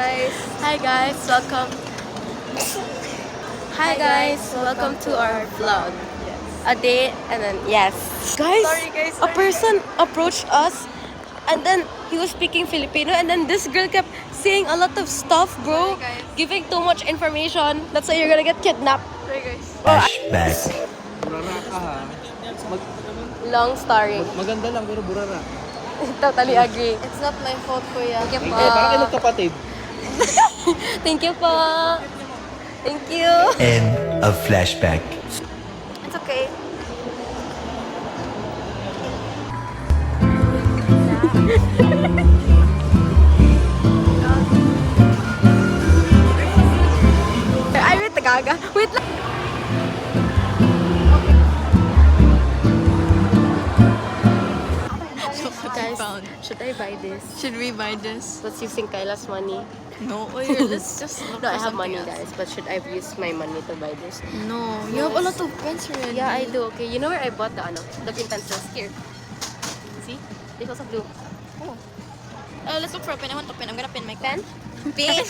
guys. Hi guys, welcome. Hi guys, welcome to our vlog. A day and then yes. Guys, Sorry, guys, a sorry. person approached us and then he was speaking Filipino and then this girl kept saying a lot of stuff, bro. Sorry, guys. Giving too much information. That's why you're gonna get kidnapped. Sorry guys. Flashback. Burara ka ha. Long story. Maganda lang pero burara. Totally agree. It's not my fault, kuya. Thank you Eh, parang po. kailang kapatid. Thank you po. Thank you. End of flashback. It's okay. Ay, wait, Tagaga. Wait lang. Guys, should I buy this? Should we buy this? What's using Kaila's money? No, let's just look No, I for have money, something else. guys, but should I use my money to buy this? No, you have a lot of pens already. Yeah, I do. Okay, you know where I bought the pin pencils? Here. See? This also blue. Oh. Let's look for a pen. I want a pen. I'm gonna pin my Pen? Pen?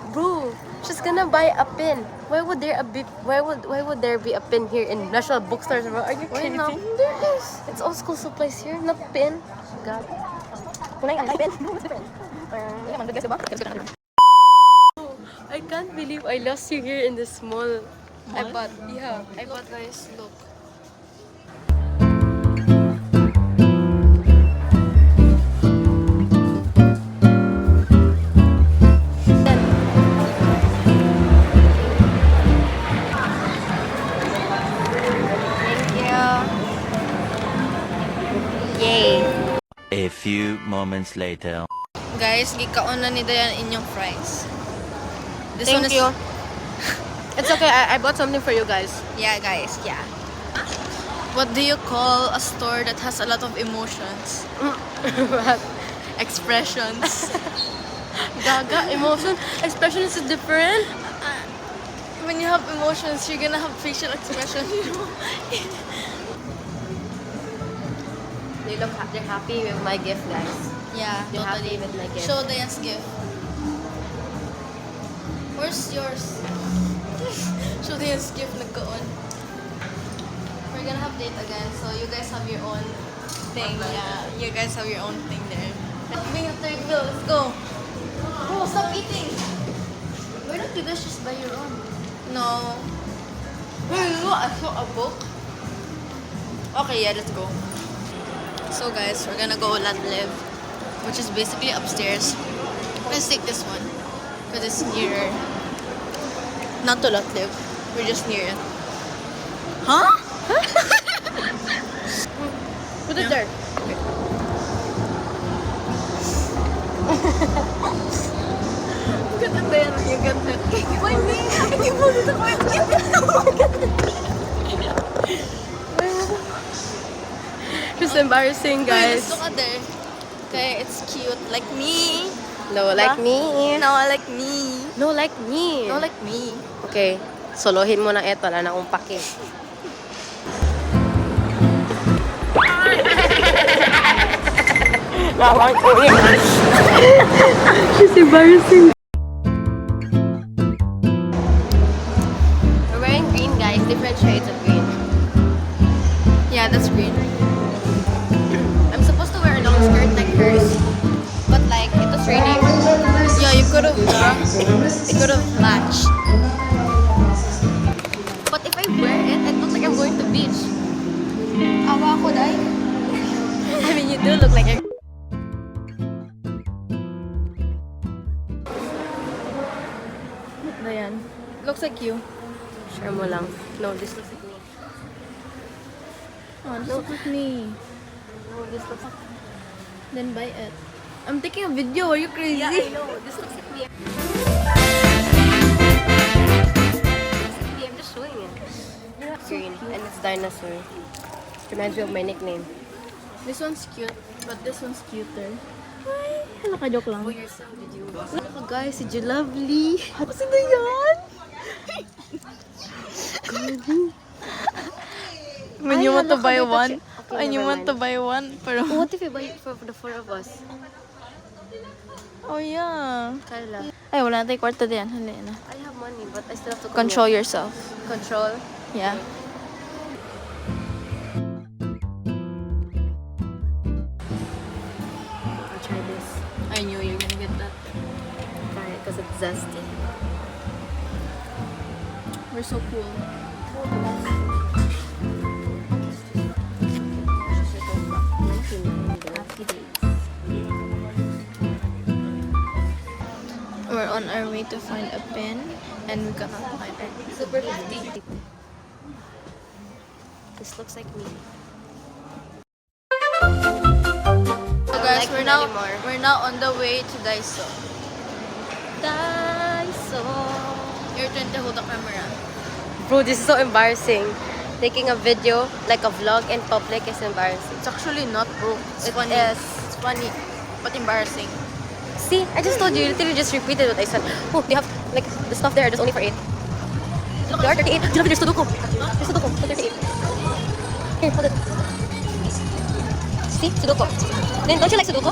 Bro, she's gonna buy a pin. Why would there there be a pin here in National Bookstores? Bro? Are you Why kidding not? me? There is. It's all school supplies here, not pin. God. Kunay ang pin. What's the pin? I can't believe I lost you here in this mall. I bought, yeah. I bought Guys, look. Yay. A few moments later. Guys, gikaon na ni Dayan inyong fries. This one Thank is... you. It's okay, I bought something for you guys. Yeah, guys, yeah. What do you call a store that has a lot of emotions? What? Expressions. Gaga, emotion, expression is different. When you have emotions, you're gonna have facial expression, you know? They're happy with my gift, guys. Yeah, They're happy totally. with my gift. Show Dayan's gift. Where's yours? Show Dayan's gift nagkaon. We're gonna have date again, so you guys have your own thing. Yeah, you guys have your own thing there. Bring a third wheel, let's go. Bro, stop eating. Why don't you guys just buy your own? No. Hey, you know, I saw a book. Okay, yeah, let's go. So guys, we're gonna go Latlive, which is basically upstairs. Let's take this one, because it's nearer. Not to Latlive, we're just near it. Huh? Put it there. Look at there, you got that. Why me? You put it away. It's embarrassing, Guys, guys. look at there. Okay, it's cute. Like me. No, like me. No, like me. No, like me. No, like me. Okay, solohin mo na ito. Wala na akong pake. She's embarrassing. We're wearing green, guys. Different shades of green. Yeah, that's green. I'm supposed to wear a long skirt like hers, but like it was raining. Yeah, you could have. It could have matched. But if I wear it, it looks like I'm going to beach. Awa ko, Day. I mean, you do look like a... Dayan. Looks like you. Share mo lang. No, this looks like me. Oh, this looks like me. No, this looks like... Then buy it. I'm taking a video. Are you crazy? Yeah, I know. This looks like me. I'm just showing it. Green, and it's dinosaur. Reminds me of my nickname. This one's cute, but this one's cuter. Ay, nakajok lang. Oh, yourself, did you? Look, guys, si Lovely. Sino yan? When you Ay, want to hala, buy kabita one, siya. Okay, when you never want to mind. buy one, pero What if we buy it for the four of us? Oh, yeah. Carla. Ay, wala na tayong kwarta din. Hali na. I have money, but I still have to Control yourself. Control. Yeah. I'll try this. I knew you were gonna get that. Try it because it's zesty. We're so cool. Happy days. We're on our way to find a pin, and we cannot find it. Super 50. This looks like me. So guys, like we're him now anymore. we're now on the way to Daiso. Daiso. You're trying to hold the camera. Bro, this is so embarrassing. Taking a video, like a vlog in public is embarrassing. It's actually not, bro. It's It funny. is. It's funny, but embarrassing. See, I just told you, literally just repeated what I said. Oh, they have, like, the stuff there that's only for 8. There are 38. Do you know there's Sudoku? There's Sudoku. So 38. Here, hold it. See? Sudoku. Then, don't you like Sudoku?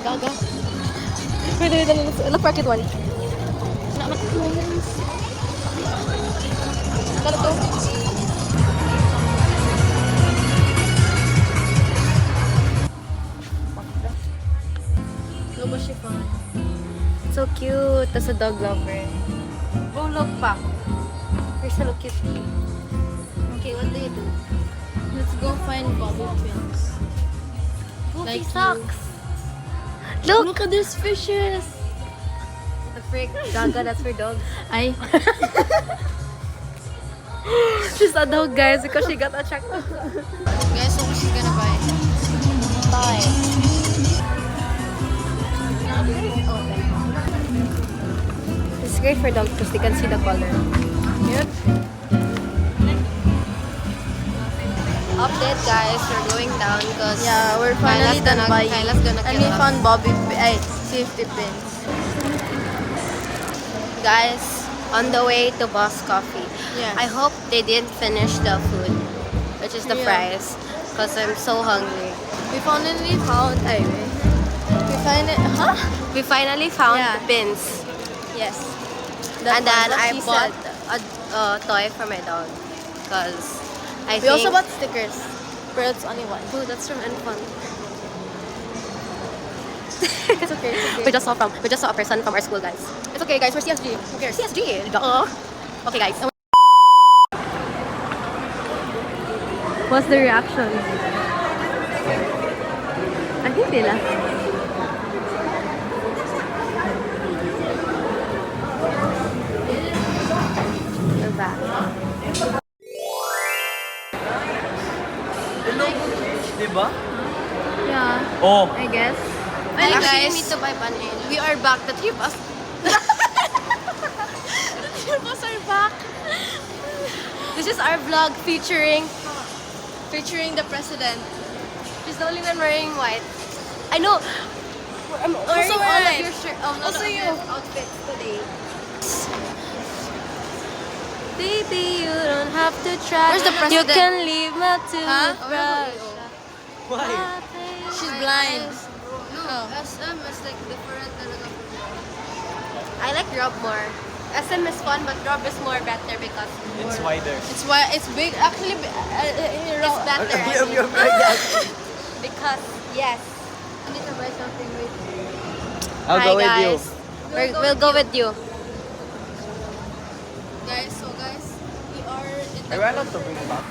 Gaga. Wait, look for a cute one. Got it, go. Look what she found. So cute. That's a dog lover. Bro, look pa. You're so cute. Okay, what do you do? Let's go find bobby pins. Goofy Like socks. Look! Look at these fishes. The frick. Gaga, that's for dogs. Ay. She's a dog, guys, because she got attracted. Guys, so what she's gonna buy? It's great for dogs because they can see the color. Yep. Update, guys. We're going down because Yeah, we're finally done buying. Kyla's gonna And kill we us. found safety pins. Guys, on the way to Boss Coffee. Yes. I hope they didn't finish the food, which is the Yeah. fries, because I'm so hungry. We finally found. We finally found Yeah. the pins. Yes. And then what I she bought said. a toy for my dog. Because I We think... also bought stickers. But it's only one. Oh, that's from Enfun. It's okay. It's okay. We just saw a person from our school, guys. It's okay, guys. We're CSG. Who cares? CSG. Duh. Okay, guys. What's the reaction? I think they laugh. We're back. Diba? Yeah. Oh. I guess. Hey, Hey, guys. guys. Need to buy banana. We are back. The three of us. The three of us are back. This is our vlog featuring... Featuring the president. She's the only one wearing white. I know. I'm wearing all of wearing your shirt. Also you. Outfits today. Baby, you don't have to try. Where's the You president? can leave my Huh? toothbrush. Why? She's blind. Oh. SM is like different talaga. I like Rob more. SM is fun, but Rob is more better because It's wider. It's why it's big. Actually, it's better. I mean. Because yes. I need to buy something with you. I'll Hi, go with you. guys. We'll go with you. Guys, we are in I ran out to bring back.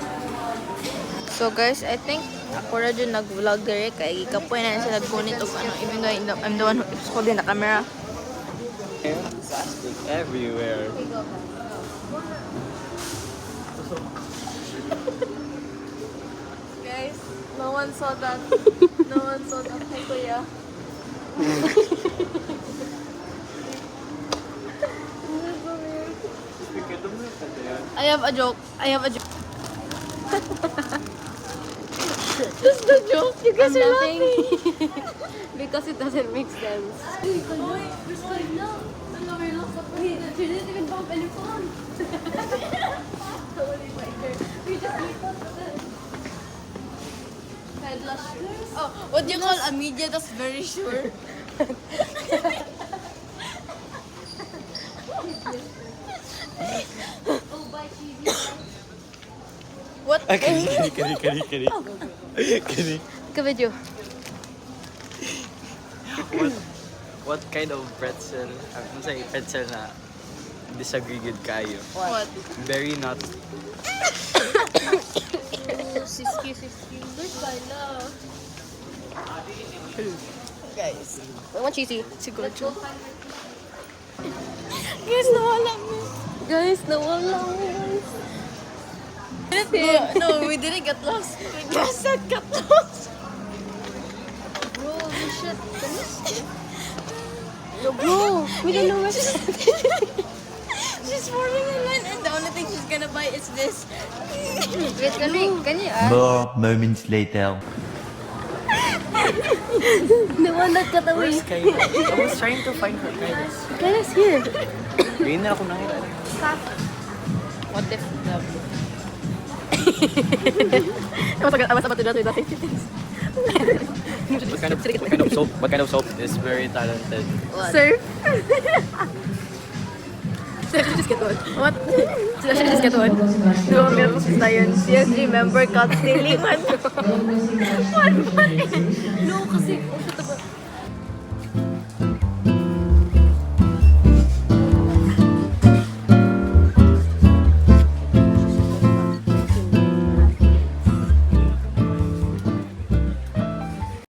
So guys, I think ako na dyan nag-vlog dire kay kapoy na siya nagkunit og ano, even though I'm the one who's holding the camera. Plastic everywhere. Guys, no one saw that. No one saw that. Hey, kuya. I have a joke. That's the joke. You guys are laughing. Because it doesn't make sense. Oh, what do you call a media that's very sure? What? Kani. Kani. Ka-video. What kind of pretzel? I'm say pretzel na disagree good kayo. What? Very not. Siski. Guys. I want cheesy. Siguro. Guys, nawala mo. Guys, nawala. No, we didn't get lost. We just got lost. Bro, we should. No, bro. We don't know where to. She's forming a line and the only thing she's gonna buy is this. Wait, can you More moments later. Nawalag ka daw eh. Kaya. I was trying to find her guys. Kaya's here. Ngayon na ako nakita. What if the... I was about to do that. What kind of soap is very talented? Surf. Surf, just get one. What? Should just get one. No, I'm gonna post tayo. Just remember cut stealing one. No, kasi